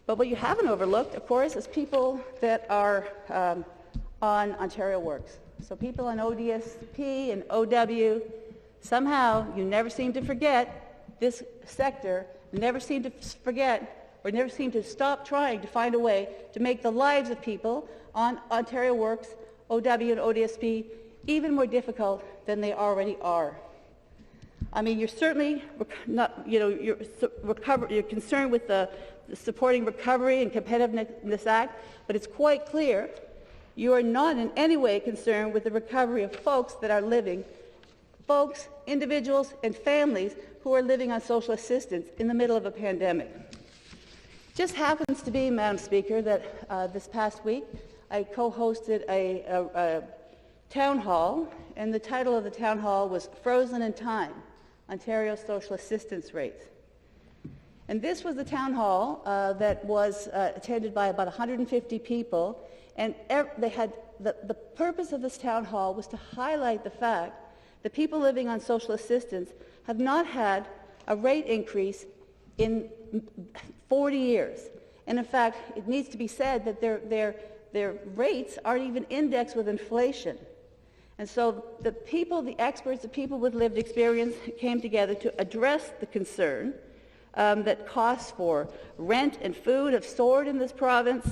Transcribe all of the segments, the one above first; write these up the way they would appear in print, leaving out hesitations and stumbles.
But what you haven't overlooked, of course, is people that are on Ontario Works. So people on ODSP and OW, somehow you never seem to forget this sector, never seem to forget or never seem to stop trying to find a way to make the lives of people on Ontario Works, OW and ODSP even more difficult than they already are. I mean, you're certainly not, you're concerned with the Supporting Recovery and Competitiveness Act, but it's quite clear you are not in any way concerned with the recovery of folks that are living, folks, individuals, and families who are living on social assistance in the middle of a pandemic. It just happens to be, Madam Speaker, that this past week I co-hosted a town hall, and the title of the town hall was Frozen in Time, Ontario's Social Assistance Rates. And this was the town hall that was attended by about 150 people, and they had the purpose of this town hall was to highlight the fact that people living on social assistance have not had a rate increase in 40 years. And in fact, it needs to be said that their rates aren't even indexed with inflation. And so the people, the experts, the people with lived experience came together to address the concern that costs for rent and food have soared in this province,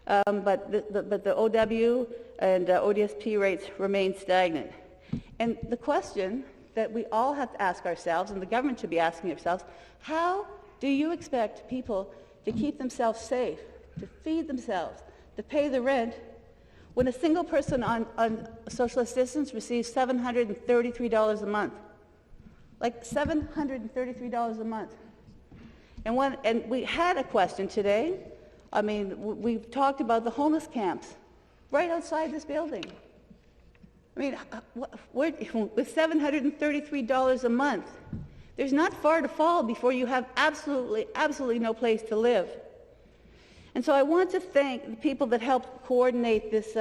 but the OW and ODSP rates remain stagnant. And the question that we all have to ask ourselves, and the government should be asking themselves, how do you expect people to keep themselves safe, to feed themselves, to pay the rent, when a single person on social assistance receives $733 a month? Like $733 a month. And we had a question today. I mean, we've talked about the homeless camps right outside this building. I mean, with $733 a month, there's not far to fall before you have absolutely no place to live. And so I want to thank the people that helped coordinate this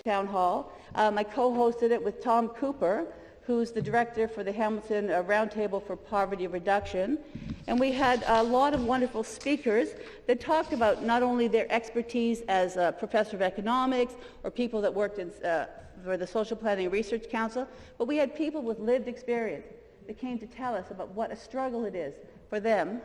town hall. I co-hosted it with Tom Cooper, who's the director for the Hamilton Roundtable for Poverty Reduction. And we had a lot of wonderful speakers that talked about not only their expertise as a professor of economics or people that worked for the Social Planning and Research Council, but we had people with lived experience that came to tell us about what a struggle it is for them,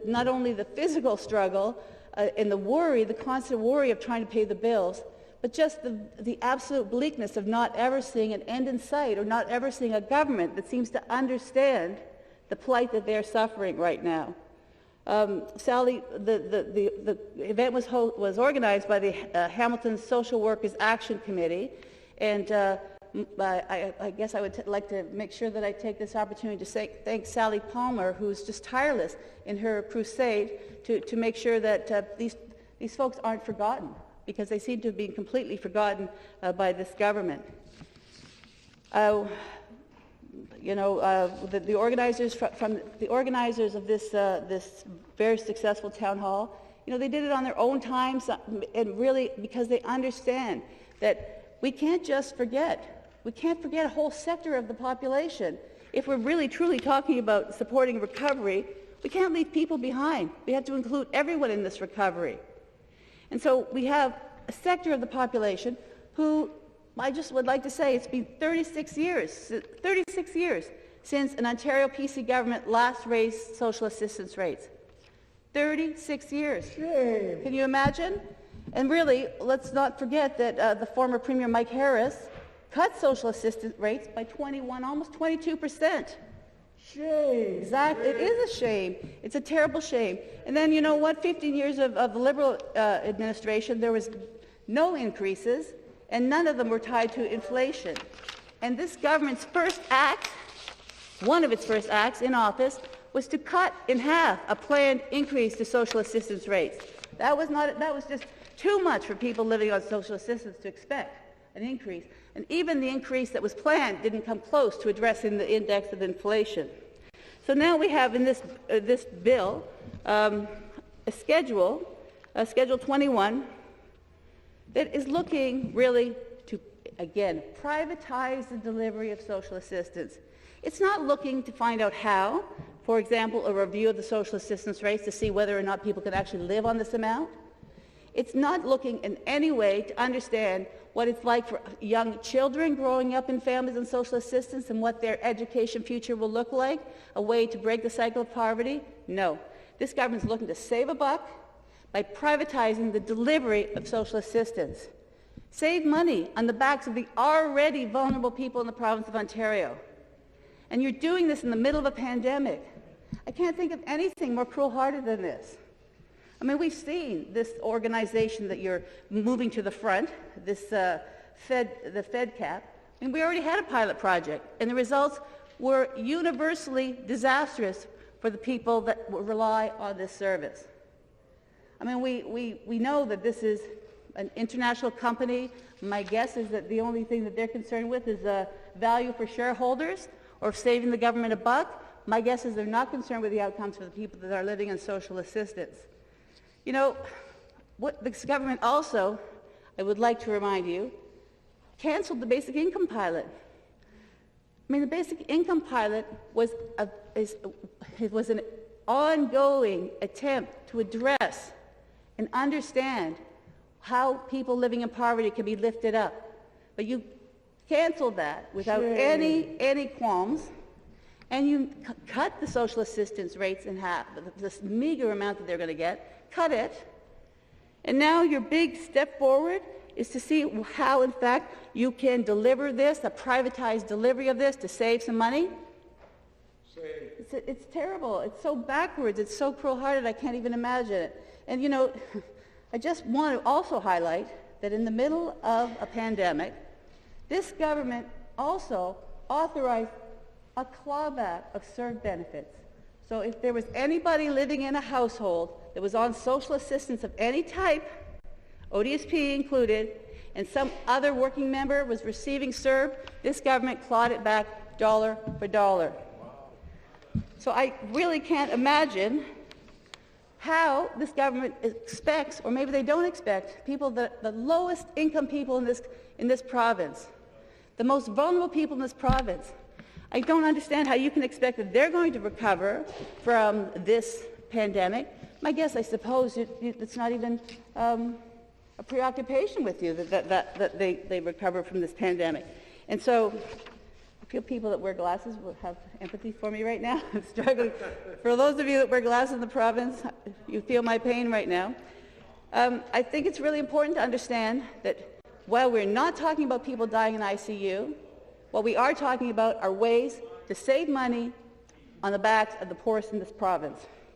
not only the physical struggle and the worry, the constant worry of trying to pay the bills, but just the absolute bleakness of not ever seeing an end in sight or not ever seeing a government that seems to understand the plight that they're suffering right now. Sally, the event was organized by the Hamilton Social Workers Action Committee, and I guess I would like to make sure that I take this opportunity to thank Sally Palmer, who's just tireless in her crusade to make sure that these folks aren't forgotten, because they seem to have been completely forgotten by this government. The organizers of this very successful town hall, they did it on their own time, and really because they understand that we can't just forget. We can't forget a whole sector of the population. If we're really truly talking about supporting recovery, we can't leave people behind. We have to include everyone in this recovery. And so we have a sector of the population who, I just would like to say, it's been 36 years since an Ontario PC government last raised social assistance rates. 36 years. Shame. Can you imagine? And really, let's not forget that the former Premier Mike Harris cut social assistance rates by almost 22%. Shame. Exactly. It is a shame. It's a terrible shame. And then, you know what? 15 years of the Liberal administration, there was no increases, and none of them were tied to inflation. And this government's first act, one of its first acts in office, was to cut in half a planned increase to social assistance rates. That was just too much for people living on social assistance to expect an increase. And even the increase that was planned didn't come close to addressing the index of inflation. So now we have in this bill a Schedule 21, that is looking really to, again, privatize the delivery of social assistance. It's not looking to find out how For example, a review of the social assistance rates to see whether or not people can actually live on this amount. It's not looking in any way to understand what it's like for young children growing up in families on social assistance and what their education future will look like, a way to break the cycle of poverty. No. This government is looking to save a buck by privatizing the delivery of social assistance. Save money on the backs of the already vulnerable people in the province of Ontario. And you're doing this in the middle of a pandemic. I can't think of anything more cruel-hearted than this. I mean, we've seen this organization that you're moving to the front, the FedCap. I mean, we already had a pilot project, and the results were universally disastrous for the people that rely on this service. I mean, we know that this is an international company. My guess is that the only thing that they're concerned with is value for shareholders or saving the government a buck. My guess is they're not concerned with the outcomes for the people that are living on social assistance. You know, what this government also, I would like to remind you, canceled the basic income pilot. I mean, the basic income pilot was an ongoing attempt to address and understand how people living in poverty can be lifted up. But you canceled that without any qualms, and you cut the social assistance rates in half, this meager amount that they're going to get. Cut it, and now your big step forward is to see how, in fact, you can deliver this, a privatized delivery of this, to save some money. It's terrible. It's so backwards. It's so cruel-hearted. I can't even imagine it. And, you know, I just want to also highlight that in the middle of a pandemic, this government also authorized a clawback of CERB benefits. So if there was anybody living in a household that was on social assistance of any type, ODSP included, and some other working member was receiving CERB, this government clawed it back dollar for dollar. So I really can't imagine how this government expects, or maybe they don't expect, people, the lowest income people in this province, the most vulnerable people in this province. I don't understand how you can expect that they're going to recover from this pandemic. My guess, I suppose, it's not even a preoccupation with you that they recover from this pandemic. And so I feel people that wear glasses will have empathy for me right now. I'm struggling. For those of you that wear glasses in the province, you feel my pain right now. I think it's really important to understand that while we're not talking about people dying in ICU, what we are talking about are ways to save money on the backs of the poorest in this province.